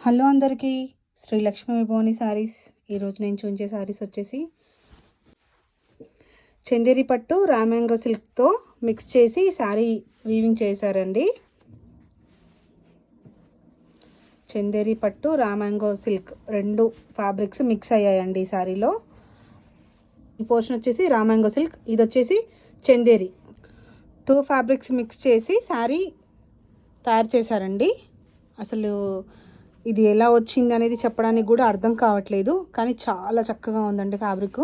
Hello అందరికీ, శ్రీ లక్ష్మీ విభోని శారీస్. ఈరోజు నేను చూపించే శారీస్ వచ్చేసి చందేరి పట్టు రామ్యాంగో సిల్క్తో మిక్స్ చేసి శారీ వీవింగ్ చేశారండి. చందేరి పట్టు రామ్యాంగో సిల్క్ రెండు ఫ్యాబ్రిక్స్ మిక్స్ అయ్యాయండి ఈ శారీలో. ఈ పోర్షన్ వచ్చేసి రామ్యాంగో సిల్క్, ఇది వచ్చేసి చందేరి. టూ ఫ్యాబ్రిక్స్ మిక్స్ చేసి శారీ తయారు చేశారండి. అసలు ఇది ఎలా వచ్చింది అనేది చెప్పడానికి కూడా అర్థం కావట్లేదు, కానీ చాలా చక్కగా ఉందండి ఫ్యాబ్రిక్.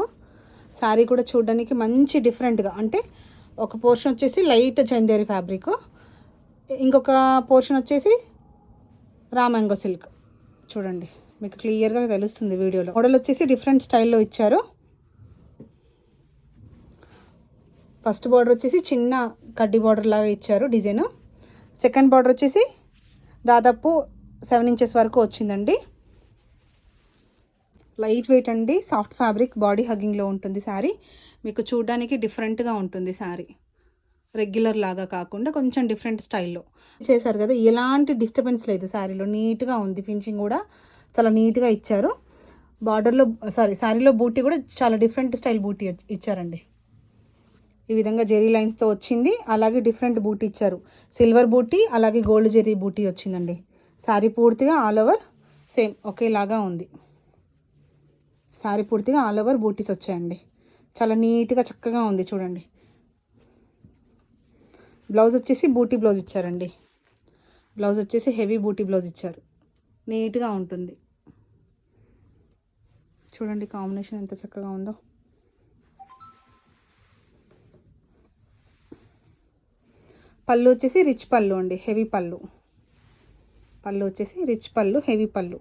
శారీ కూడా చూడడానికి మంచి డిఫరెంట్గా, అంటే ఒక పోర్షన్ వచ్చేసి లైట్ చందేరి ఫ్యాబ్రిక్, ఇంకొక పోర్షన్ వచ్చేసి రామ్యాంగో సిల్క్. చూడండి, మీకు క్లియర్గా తెలుస్తుంది వీడియోలో. మోడల్ వచ్చేసి డిఫరెంట్ స్టైల్లో ఇచ్చారు. ఫస్ట్ బార్డర్ వచ్చేసి చిన్న కడ్డీ బార్డర్ లాగా ఇచ్చారు డిజైన్. సెకండ్ బార్డర్ వచ్చేసి దాదాపు 7 ఇంచెస్ వరకు వచ్చిందండి. లైట్ వెయిట్ అండి, సాఫ్ట్ ఫ్యాబ్రిక్, బాడీ హగ్గింగ్లో ఉంటుంది శారీ. మీకు చూడడానికి డిఫరెంట్గా ఉంటుంది శారీ, రెగ్యులర్ లాగా కాకుండా కొంచెం డిఫరెంట్ స్టైల్లో చేశారు కదా. ఎలాంటి డిస్టర్బెన్స్ లేదు శారీలో, నీట్గా ఉంది. ఫినిషింగ్ కూడా చాలా నీట్గా ఇచ్చారు. బార్డర్లో శారీలో బూటీ కూడా చాలా డిఫరెంట్ స్టైల్ బూటీ ఇచ్చారండి. ఈ విధంగా జెరీ లైన్స్తో వచ్చింది. అలాగే డిఫరెంట్ బూటీ ఇచ్చారు, సిల్వర్ బూటీ, అలాగే గోల్డ్ జెరీ బూటీ వచ్చిందండి. శారీ పూర్తిగా ఆల్ ఓవర్ సేమ్ ఒకేలాగా ఉంది. శారీ పూర్తిగా ఆల్ ఓవర్ బూటీస్ వచ్చాయండి. చాలా నీట్గా చక్కగా ఉంది చూడండి. బ్లౌజ్ వచ్చేసి బూటీ బ్లౌజ్ ఇచ్చారండి. బ్లౌజ్ వచ్చేసి హెవీ బూటీ బ్లౌజ్ ఇచ్చారు, నీట్గా ఉంటుంది. చూడండి కాంబినేషన్ ఎంత చక్కగా ఉందో. పళ్ళు వచ్చేసి రిచ్ పళ్ళు అండి, హెవీ పళ్ళు. పళ్ళు వచ్చేసి రిచ్ పళ్ళు, హెవీ పళ్ళు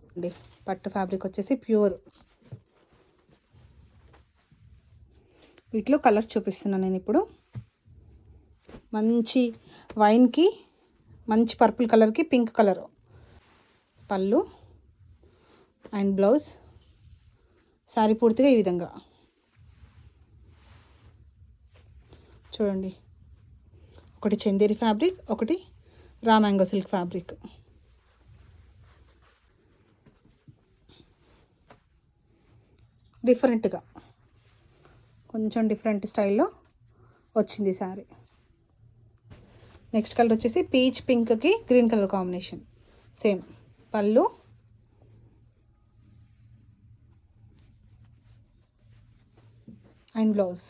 అండి. పట్టు ఫ్యాబ్రిక్ వచ్చేసి ప్యూర్. వీటిలో కలర్స్ చూపిస్తున్నాను నేను ఇప్పుడు. మంచి వైన్కి, మంచి పర్పుల్ కలర్కి పింక్ కలర్ పళ్ళు అండ్ బ్లౌజ్. శారీ పూర్తిగా ఈ విధంగా చూడండి. ఒకటి చందేరి ఫ్యాబ్రిక్, ఒకటి రామ్యాంగో సిల్క్ ఫ్యాబ్రిక్. డిఫరెంట్గా కొంచెం డిఫరెంట్ స్టైల్లో వచ్చింది శారీ. నెక్స్ట్ కలర్ వచ్చేసి పీచ్ పింక్కి గ్రీన్ కలర్ కాంబినేషన్. సేమ్ పళ్ళు అండ్ బ్లౌజ్.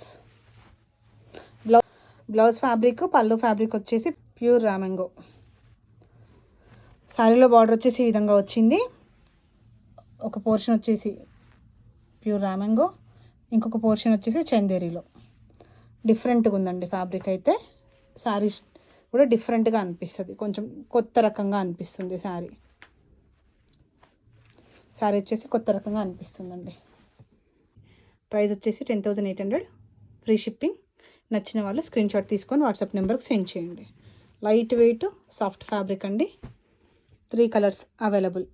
బ్లౌజ్ ఫ్యాబ్రిక్, పళ్ళు ఫ్యాబ్రిక్ వచ్చేసి ప్యూర్ రామ్యాంగో. శారీలో బార్డర్ వచ్చేసి ఈ విధంగా వచ్చింది. ఒక పోర్షన్ వచ్చేసి ప్యూర్ రామ్యాంగో, ఇంకొక పోర్షన్ వచ్చేసి చందేరిలో. డిఫరెంట్గా ఉందండి ఫ్యాబ్రిక్ అయితే. శారీ కూడా డిఫరెంట్గా అనిపిస్తుంది, కొంచెం కొత్త రకంగా అనిపిస్తుంది శారీ. శారీ వచ్చేసి కొత్త రకంగా అనిపిస్తుందండి. ప్రైస్ వచ్చేసి 10,800, ఫ్రీ షిప్పింగ్. నచ్చిన వాళ్ళు స్క్రీన్ షాట్ తీసుకొని వాట్సాప్ నెంబర్కి సెండ్ చేయండి. లైట్ వెయిట్ సాఫ్ట్ ఫ్యాబ్రిక్ అండి. 3 కలర్స్ అవైలబుల్.